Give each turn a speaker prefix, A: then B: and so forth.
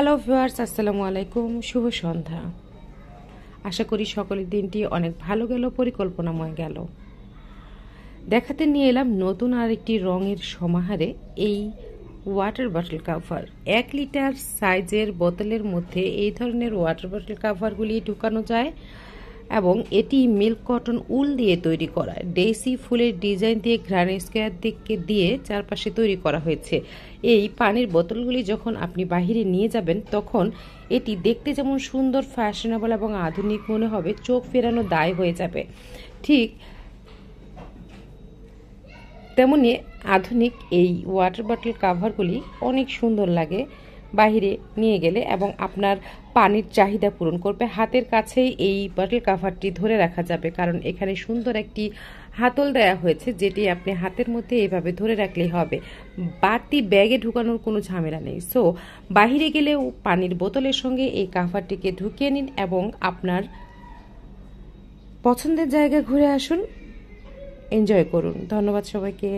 A: Hello viewers, আসসালামু আলাইকুম। শুভ সন্ধ্যা। আশা করি সকলের দিনটি অনেক ভালো গেল, পরিকল্পনাময় গেল। দেখাতে নিয়ে এলাম নতুন আরেকটি রঙের সমাহারে এই ওয়াটার বটল কাভার। 1 লিটার সাইজের বোতলের মধ্যে এই ধরনের ওয়াটার বটল কাভারগুলি ঢুকানো যায় এবং এটি মিল্ক কটন উল দিয়ে তৈরি করা। ডেইসি ফুলের ডিজাইন দিয়ে গ্রানি স্কোয়ার দিকে দিয়ে চারপাশে তৈরি করা হয়েছে। এই পানির বোতলগুলি যখন আপনি বাহিরে নিয়ে যাবেন তখন এটি দেখতে যেমন সুন্দর, ফ্যাশনেবল এবং আধুনিক মনে হবে, চোখ ফেরানো দায় হয়ে যাবে। ঠিক তেমনি আধুনিক এই ওয়াটার বটল কাভারগুলি অনেক সুন্দর লাগে বাহিরে নিয়ে গেলে এবং আপনার পানির চাহিদা পূরণ করবে। হাতের কাছেই এই বটল কাভারটি ধরে রাখা যাবে, কারণ এখানে সুন্দর একটি হাতল দেয়া হয়েছে, যেটি আপনি হাতের মধ্যে এভাবে ধরে রাখলেই হবে। বাড়তি ব্যাগে ঢুকানোর কোনো ঝামেলা নেই। সো বাহিরে গেলেও পানির বোতলের সঙ্গে এই কাভারটিকে ঢুকিয়ে নিন এবং আপনার পছন্দের জায়গায় ঘুরে আসুন, এনজয় করুন। ধন্যবাদ সবাইকে।